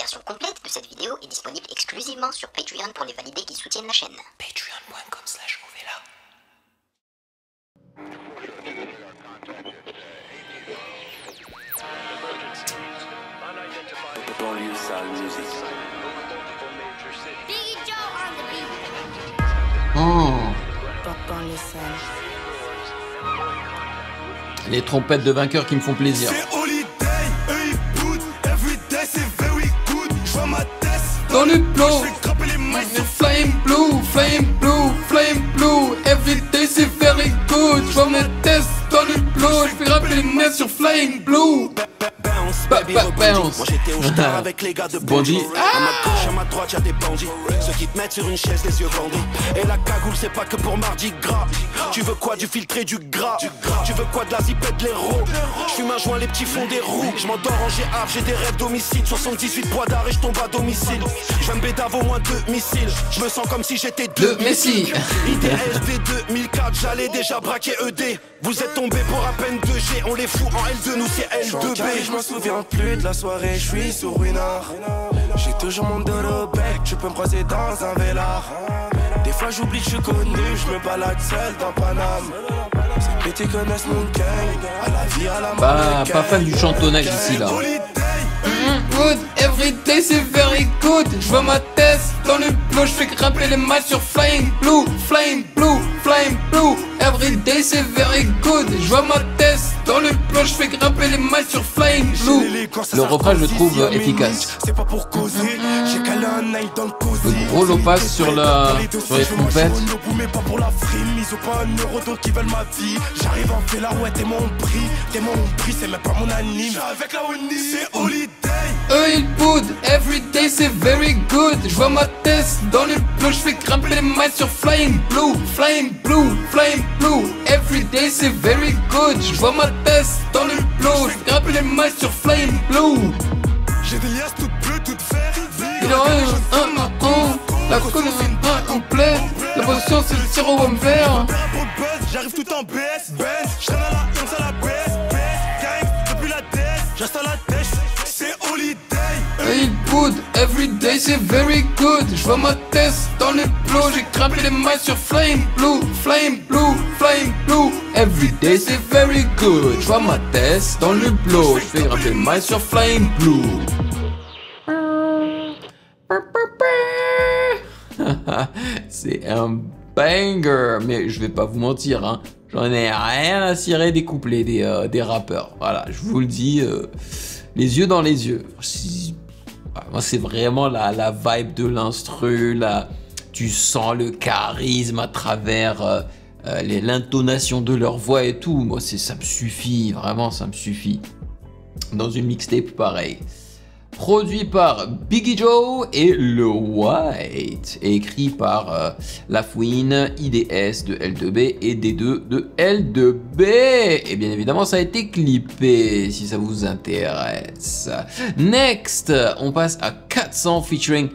version complète de cette vidéo est disponible exclusivement sur Patreon pour les validés qui soutiennent la chaîne. Patreon.com/Ovela. Banlieue sale musique. Biggie Joe on the beat. Banlieue sale. Les trompettes de vainqueurs qui me font plaisir. C'est holiday, eux ils boot, everyday c'est very good. J'vois ma tête Dans le plot, j'fais grimper les mains sur flame blue, flame blue, flame blue. Everyday c'est very good. Je vois mes tests dans le plot, je fais grimper les mains sur flame blue. Bounce, baby, rebondis. Moi j'étais au star avec les gars de Bandit. Bonjour. À ma gauche, à ma droite, y'a des bandits. Ceux qui te mettent sur une chaise, les yeux bandits. Et la cagoule, c'est pas que pour mardi gras. Tu veux quoi, du filtré, du gras. Tu veux quoi, de la zipette, de l'héros. J'fume un joint, les petits fonds des roues. J'm'endors en GAF, j'ai des rêves d'homicide. 78 poids d'arrêt, et j'tombe à domicile. J'vais me bédave au moins 2 missiles. J'me sens comme si j'étais deux Messi. IDSD 2004, j'allais déjà braquer ED. Vous êtes tombés pour à peine 2G. On les fout en L2, nous c'est L2B. Je me souviens plus de la soirée, je suis sur Ruinard. J'ai toujours mon dos au bec, tu peux me croiser dans un vélard. Des fois j'oublie que je suis connu, je me balade seul dans Paname. Ces petits connaissent mon gang, à la vie, à la mort. Pas fan du chantonnage ici là. Good, everyday c'est very good. Je vois ma tête dans le plot, je fais grimper les mains sur flame blue, flame blue, flame blue. Everyday c'est very good. Je vois ma tête dans le plot, je fais grimper les mains sur flame blue. Le refrain je le trouve efficace. C'est pas pour causer, j'ai calé un nail dans le cosy. Le gros lopas sur les trompettes. Mais pas pour la frime, ils ont pas un euro donc ils veulent ma vie. J'arrive en fait la ouais, t'es mon prix, c'est même pas mon anime. Avec la Winnie, c'est holiday. Eux ils boudent, everyday c'est very good. Je vois ma tête dans le plot, je fais grimper les mains sur flame blue, flame blue, flame blue. Everyday c'est very good. Je vois ma tête dans le plot, je fais grimper les mains sur flame blue. J'ai des liasses toutes bleues, toutes vertes. Il en reste la connaissance incomplète. La potion c'est le sirop homme vert. J'arrive tout en BS, Benz. J'traîne à la 11 à la BS, gang, depuis la tête. J'reste à la tête, c'est holiday. Il boudent, everyday c'est very good. Je vois ma tête dans le plot, j'ai grimpé les mains sur flame blue, flame blue, flame blue. Everyday c'est very good. Je vois ma tête dans le plot, je fais grimper les mains sur flame blue. C'est un banger, mais je vais pas vous mentir, hein. J'en ai rien à cirer des couplets des rappeurs. Voilà, je vous le dis, les yeux dans les yeux. Moi, c'est vraiment la vibe de l'instru, tu sens le charisme à travers l'intonation de leur voix et tout. Moi, ça me suffit, vraiment, ça me suffit. Dans une mixtape pareil. Produit par Biggie Joe et Le White, et écrit par La Fouine, IDS de L2B et D2 de L2B. Et bien évidemment, ça a été clippé, si ça vous intéresse. Next, on passe à 400 featuring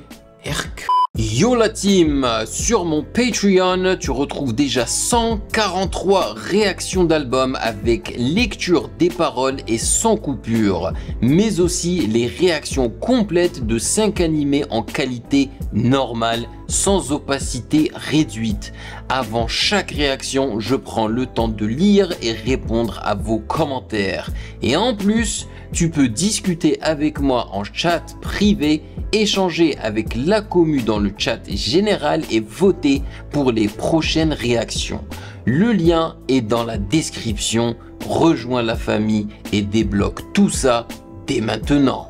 Herc. Yo la team, sur mon Patreon, tu retrouves déjà 143 réactions d'albums avec lecture des paroles et sans coupure, mais aussi les réactions complètes de 5 animés en qualité normale, sans opacité réduite. Avant chaque réaction, je prends le temps de lire et répondre à vos commentaires. Et en plus, tu peux discuter avec moi en chat privé, échanger avec la commu dans le chat général et voter pour les prochaines réactions. Le lien est dans la description. Rejoins la famille et débloque tout ça dès maintenant.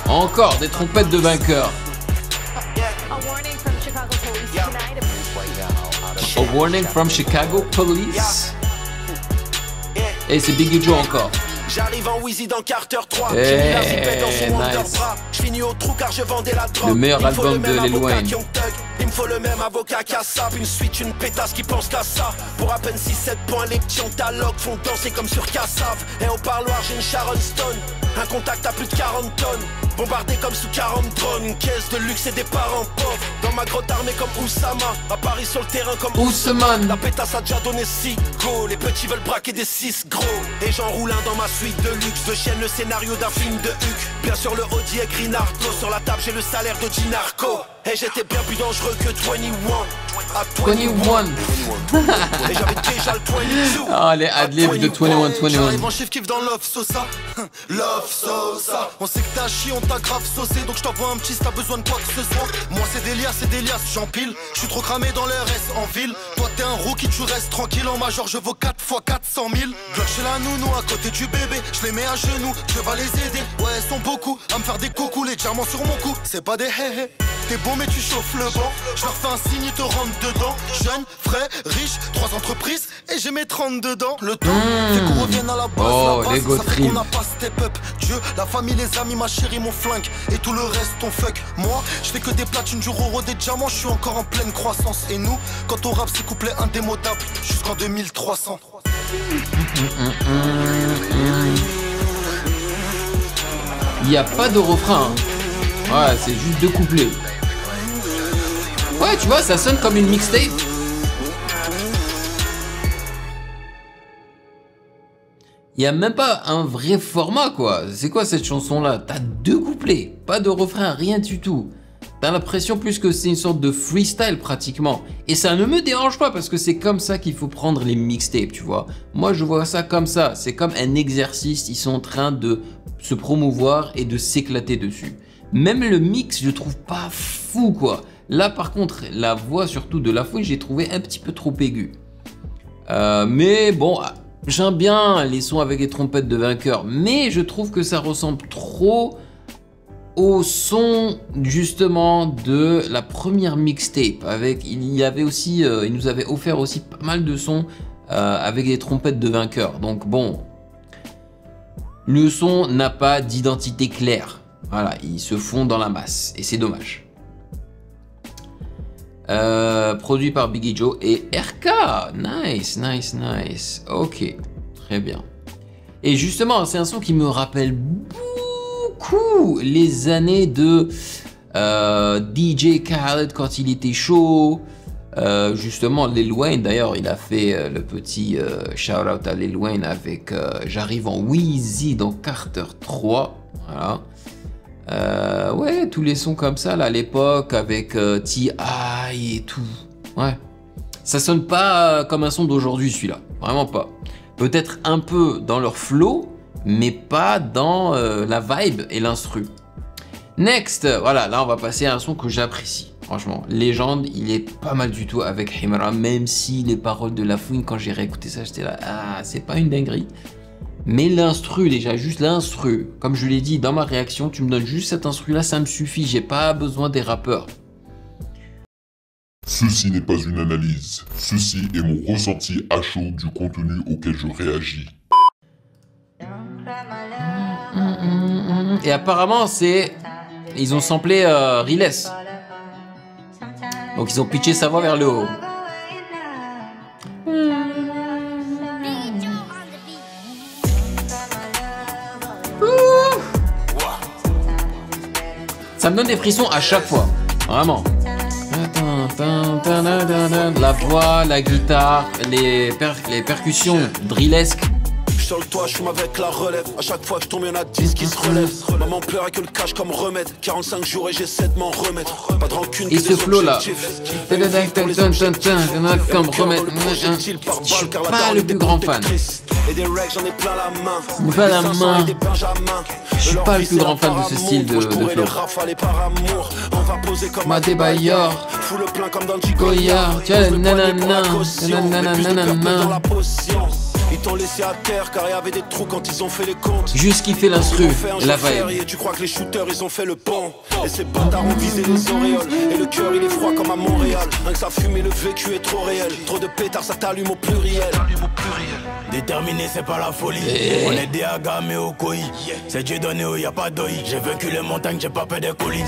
Encore des trompettes de vainqueurs. A warning from Chicago Police. Et c'est Biggie Joe encore. J'arrive en Wheezy dans Carter 3. Nice. J'finis au trou car je vendais la drogue. Le meilleur album de Lil Wayne. Il me faut le même avocat qu'à ça. Une suite, une pétasse qui pense qu'à ça. Pour à peine 6-7 points, les petits ont ta log, font danser comme sur Cassav. Et au parloir, j'ai une Sharon Stone. Un contact à plus de 40 tonnes. Bombardé comme sous 40 drones, une caisse de luxe et des parents pauvres. Dans ma grotte armée comme Oussama, à Paris sur le terrain comme Ousmane. La pétasse a déjà donné 6 go. Les petits veulent braquer des 6 gros. Et j'enroule un dans ma suite de luxe. De chaîne le scénario d'un film de Huck. Bien sûr le Audi écrit Narco. Sur la table j'ai le salaire de Dinarco. Et j'étais bien plus dangereux que 21. À 21. Et j'avais déjà le 22. Ah, les adlibs de 21. J'arrive en chiffre kiff dans Love Sosa. Love Sosa. On sait que t'as chié, on t'a grave saucé. Donc je t'envoie un petit si t'as besoin de quoi que ce soit. Moi c'est des liasses, j'empile. Je suis trop cramé dans le RS en ville. Toi t'es un rookie, tu restes tranquille. En major je vaux 4 fois 400 000. Glock chez la nounou à côté du bébé. Je les mets à genoux, je vais les aider. Ouais elles sont beaucoup à me faire des coucous. Les diamants sur mon cou, c'est pas des hé. T'es bon mais tu chauffes le banc. Je leur fais un signe, ils te rentrent dedans. Jeune, frais, riche, 3 entreprises. Et j'ai mes 30 dedans. Le temps fait qu'on revienne à la base. Oh, La les base, ça fait trip. qu'on n'a pas step up. Dieu, la famille, les amis, ma chérie, mon flingue. Et tout le reste, on fuck. Moi, je fais que des platines, du euro, des diamants. Je suis encore en pleine croissance. Et nous, quand on rappe, c'est couplet indémodable. Jusqu'en 2300. Il n'y a pas de refrain. Hein. Ouais, c'est juste 2 couplets. Ouais, tu vois, ça sonne comme une mixtape. Il n'y a même pas un vrai format, quoi. C'est quoi cette chanson-là? T'as 2 couplets, pas de refrain, rien du tout. T'as l'impression plus que c'est une sorte de freestyle pratiquement. Et ça ne me dérange pas parce que c'est comme ça qu'il faut prendre les mixtapes, tu vois. Moi, je vois ça comme ça. C'est comme un exercice. Ils sont en train de se promouvoir et de s'éclater dessus. Même le mix, je trouve pas fou, quoi. Là, par contre, la voix, surtout de La Fouine, j'ai trouvé un petit peu trop aiguë. Mais bon, j'aime bien les sons avec les trompettes de vainqueur. Mais je trouve que ça ressemble trop au son, justement, de la première mixtape. Il nous avait offert aussi pas mal de sons avec des trompettes de vainqueur. Donc bon, le son n'a pas d'identité claire. Voilà, ils se font dans la masse et c'est dommage. Produit par Biggie Joe et RK. Nice. Ok, très bien. Et justement, c'est un son qui me rappelle beaucoup les années de DJ Khaled quand il était chaud. Justement, Lil Wayne, d'ailleurs, il a fait le petit shout-out à Lil Wayne avec J'arrive en Wheezy dans Carter 3. Voilà. Ouais, tous les sons comme ça, là, à l'époque, avec T.I. et tout. Ouais. Ça sonne pas comme un son d'aujourd'hui, celui-là. Vraiment pas. Peut-être un peu dans leur flow, mais pas dans la vibe et l'instru. Next, voilà, là, on va passer à un son que j'apprécie. Franchement, Légende, il est pas mal du tout avec Himra, même si les paroles de La Fouine, quand j'ai réécouté ça, j'étais là, ah, c'est pas une dinguerie. Mais l'instru, déjà, juste l'instru, comme je l'ai dit dans ma réaction, tu me donnes juste cet instru-là, ça me suffit, j'ai pas besoin des rappeurs. Ceci n'est pas une analyse, ceci est mon ressenti à chaud du contenu auquel je réagis. Et apparemment, ils ont samplé Riles. Donc ils ont pitché sa voix vers le haut. Ça me donne des frissons à chaque fois, vraiment. La voix, la guitare, les percussions drillesques. Sur le toit, je fume avec la relève. À chaque fois que je tombe, y'en a 10 qui se relèvent. Maman pleure avec le cash comme remède. 45 jours et j'essaie de m'en remettre. Pas de rancune. Et ce flow là. Comme remède. Je suis pas le plus grand fan. Et des règles, j'en ai plein la main. Pas la main. Je suis pas le plus grand fan de ce style de flow. Ma débailleur. Fous le plein comme dans Goya. Tiens, nanana. Nanana. Ils t'ont laissé à terre car il y avait des trous quand ils ont fait les comptes. Juste kiffer l'instru, la vibe. Et tu crois que les shooters ils ont fait le pont. Et ces bâtards ont visé les auréoles. Et le cœur il est froid comme à Montréal. Rien que ça fume et le vécu est trop réel. Trop de pétards ça t'allume au pluriel. Des Déterminé, c'est pas la folie. On est des Aga, mais au Koi. C'est Dieu donné, où y a pas d'œil. J'ai vaincu les montagnes, j'ai pas peur des colis.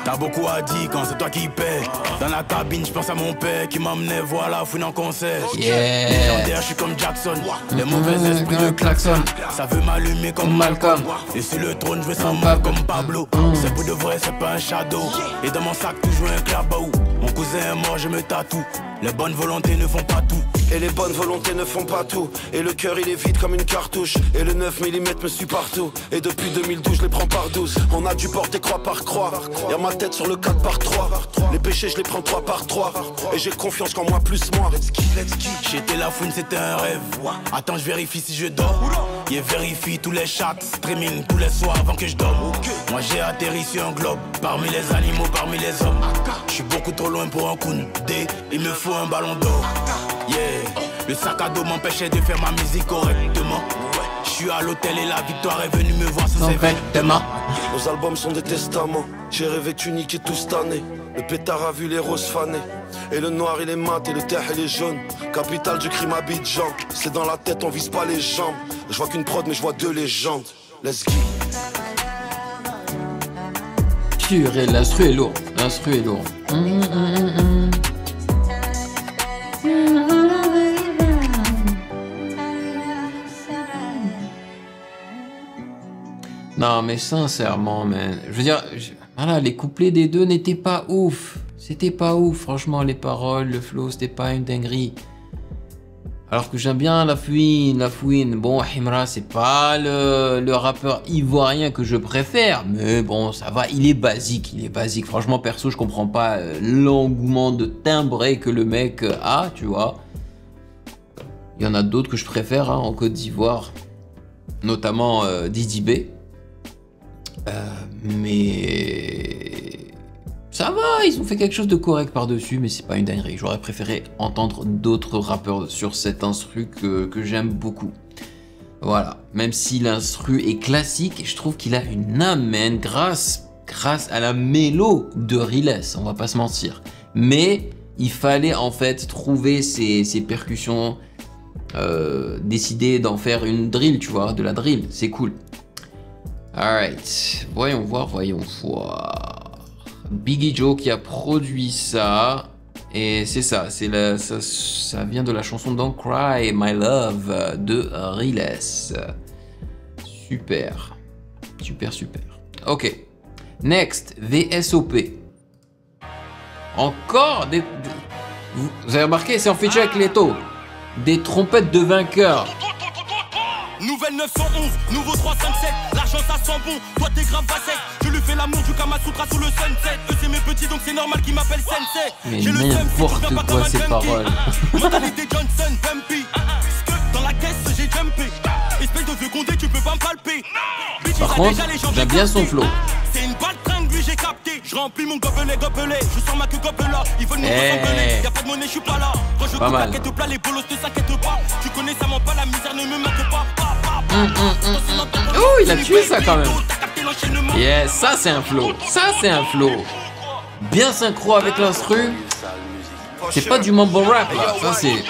T'as beaucoup à dire quand c'est toi qui paie. Dans la cabine, je pense à mon père qui m'emmenait voir la fouine en concert. Légendaire, je suis comme Jackson. Les mauvais esprits de klaxon. Ça veut m'allumer comme Malcolm. Et sur le trône, je veux sans mal comme Pablo. C'est pour de vrai, c'est pas un shadow. Et dans mon sac, toujours un clabaou. Mon cousin est mort, je me tatoue. Les bonnes volontés ne font pas tout. Et les bonnes volontés ne font pas tout. Et le cœur il est vide comme une cartouche. Et le 9 mm me suit partout. Et depuis 2012 je les prends par 12. On a dû porter croix par croix. Y'a ma tête sur le 4 par 3. Les péchés je les prends 3 par 3. Et j'ai confiance qu'en moi plus moi. J'étais la fouine, c'était un rêve. Attends, je vérifie si je dors. Yeah, vérifie tous les chats, streaming tous les soirs avant que je dorme. Moi j'ai atterri sur un globe. Parmi les animaux, parmi les hommes. Je suis beaucoup trop loin pour un Koundé. Il me faut un ballon d'or. Yeah, le sac à dos m'empêchait de faire ma musique correctement. Je suis à l'hôtel et la victoire est venue me voir sans ses vêtements. Nos albums sont des testaments. J'ai rêvé que tu niquais tout cette année. Le pétard a vu les roses fanées. Et le noir il est mat et le terre il est jaune. Capitale du crime Abidjan. C'est dans la tête, on vise pas les jambes. Je vois qu'une prod mais je vois deux légendes. Let's go. Purée, l'instru est lourd. L'instru est lourd. Non mais sincèrement, man. Je veux dire, voilà, les couplets des deux n'étaient pas ouf. C'était pas ouf, franchement, les paroles, le flow, c'était pas une dinguerie. Alors que j'aime bien La Fouine. Bon, Himra, c'est pas le rappeur ivoirien que je préfère. Mais bon, ça va, il est basique. Franchement, perso, je comprends pas l'engouement de timbré que le mec a, tu vois. Il y en a d'autres que je préfère en Côte d'Ivoire. Notamment Didi B. Mais ça va, ils ont fait quelque chose de correct par-dessus, mais c'est pas une dinguerie. J'aurais préféré entendre d'autres rappeurs sur cet instru que j'aime beaucoup. Voilà, même si l'instru est classique, je trouve qu'il a une âme, man, grâce à la mélo de Riles, on va pas se mentir. Mais il fallait en fait trouver ces percussions, décider d'en faire une drill, tu vois, de la drill, c'est cool. Alright, voyons voir. Biggie Joe qui a produit ça. Et c'est ça, ça vient de la chanson Don't Cry My Love de Riles. Super. Ok. Next, VSOP. Encore des... Vous avez remarqué, c'est en feature avec Leto. Des trompettes de vainqueurs. Nouvelle 911, nouveau 357, l'argent ça sent bon, toi t'es grave à sec. Je lui fais l'amour du Kama Sutra sous le sunset. Eux c'est mes petits donc c'est normal qu'ils m'appellent Sensei. Mais n'importe quoi ces paroles. Mentalité Johnson, Bumpy. Dans la caisse j'ai jumpé. Espèce de vieux condé tu peux pas me palper. Par contre, j'aime bien son flow. C'est une balle tringue lui j'ai capté. Je remplis mon gobelet. Je sens ma queue là. Ils veulent nous ressembler. Y'a pas de monnaie je suis pas là. Quand je coupe la quête plat les bolos te s'inquiète pas. Tu connais ça ment pas la misère ne me manque pas. Oh, il a tué ça quand même. Yes, ça c'est un flow. Bien synchro avec l'instru. C'est pas du mumble rap là, ça c'est...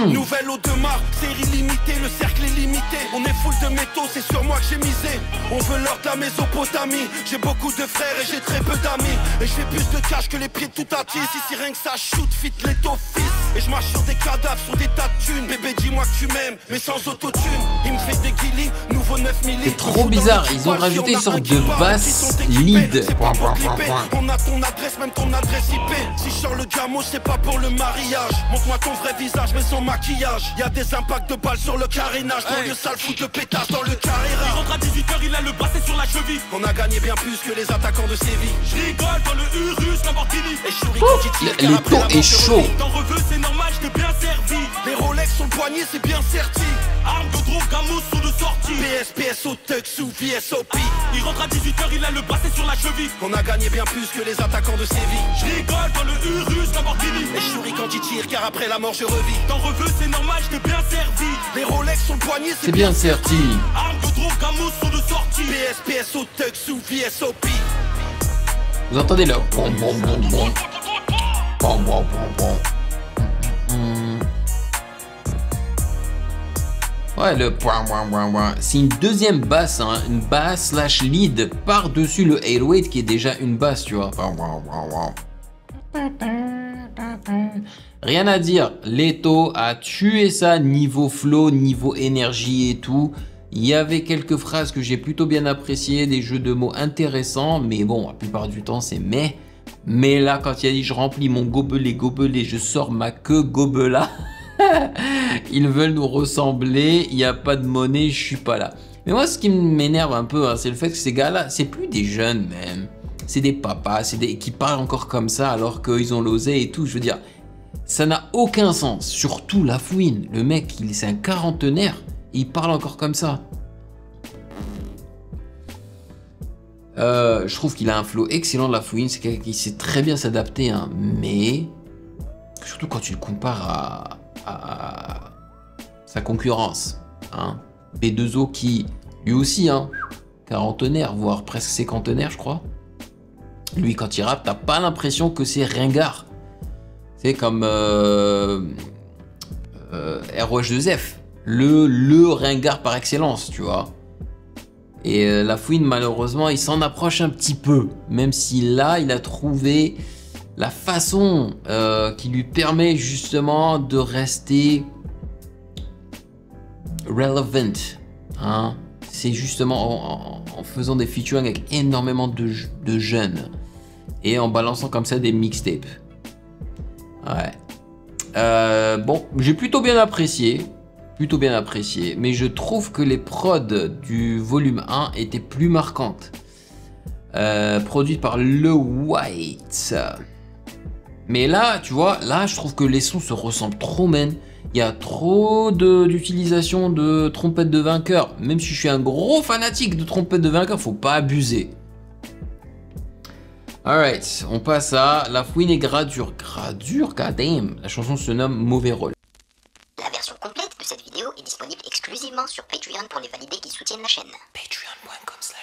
Nouvelle eau de marque, série limitée, le cercle est limité. On est full de métaux, c'est sur moi que j'ai misé. On veut l'or de la Mésopotamie. J'ai beaucoup de frères et j'ai très peu d'amis. Et je fais plus de cash que les pieds de tout à tisse. Ici rien que ça shoot, fit les fils. Et je marche sur des cadavres, sur des tas de thunes. Bébé dis-moi que tu m'aimes, mais sans autotune. Il me fait des guillis, nouveau 9 milli. C'est trop bizarre, ils ont rajouté une sorte de basse lead. On a ton adresse, même ton adresse IP. Si je sors le diamant, c'est pas pour le mariage. Montre-moi ton vrai visage mais sans maquillage. Y'a des impacts de balles sur le carénage. Pour le sale fout de pétasse dans le carrera. Il rentre à 18h, il a le bracelet sur la cheville. On a gagné bien plus que les attaquants de Séville. Je rigole dans le Urus, Lamborghini. Et Chouri quand il tire, le ton est chaud. T'en reveux, c'est normal, je t'ai bien servi. Les Rolex sur le poignet, c'est bien serti. Arme de drogue, gamos sont de sortie. PSPS au Tux ou VSOP. Il rentre à 18h, il a le bracelet sur la cheville. On a gagné bien plus que les attaquants de Séville. Je rigole dans le Urus, Lamborghini. Et Chouri quand il tire, car après la mort je revis. T'en reveux, c'est normal, je t'ai bien servi. Les Rolex sur le poignet, C'est bien serti. Arme de drogue, gamos sont de sortie. PSPS au Tux ou VSOP. Vous entendez là? Bon. Ouais, le point. C'est une deuxième basse, hein, une basse slash lead par-dessus le 808 qui est déjà une basse, tu vois. Rien à dire, Leto a tué ça niveau flow, niveau énergie et tout. Il y avait quelques phrases que j'ai plutôt bien appréciées, des jeux de mots intéressants, mais bon, la plupart du temps c'est mais. Mais là, quand il a dit je remplis mon gobelet, je sors ma queue gobela. Ils veulent nous ressembler, il n'y a pas de monnaie, je suis pas là. Mais moi, ce qui m'énerve un peu, hein, c'est le fait que ces gars-là, c'est plus des jeunes même. C'est des papas, qui parlent encore comme ça alors qu'ils ont l'oseille et tout. Je veux dire, ça n'a aucun sens. Surtout La Fouine. Le mec, c'est un quarantenaire. Il parle encore comme ça. Je trouve qu'il a un flow excellent de La Fouine. C'est quelqu'un qui sait très bien s'adapter. Hein, mais surtout quand tu le compares à sa concurrence. Hein, B2O qui, lui aussi, hein, quarantenaire, voire presque cinquantenaire, je crois. Lui, quand il rappe, t'as pas l'impression que c'est ringard. C'est comme ROH2F. Le ringard par excellence, tu vois. Et La Fouine, malheureusement, il s'en approche un petit peu. Même si là, il a trouvé la façon qui lui permet justement de rester relevant. Hein. C'est justement en faisant des featuring avec énormément de jeunes. Et en balançant comme ça des mixtapes. Ouais. Bon, j'ai plutôt bien apprécié. Mais je trouve que les prods du volume 1 étaient plus marquantes. Produites par Le White. Mais là, tu vois, là, je trouve que les sons se ressemblent trop, man. Il y a trop d'utilisation de trompettes de vainqueur. Même si je suis un gros fanatique de trompettes de vainqueur, faut pas abuser. Alright, on passe à La Fouine et Gradure. Gradure, goddamn. La chanson se nomme Mauvais Rôle. La version complète de cette vidéo est disponible exclusivement sur Patreon pour les validés qui soutiennent la chaîne. Patreon.com/.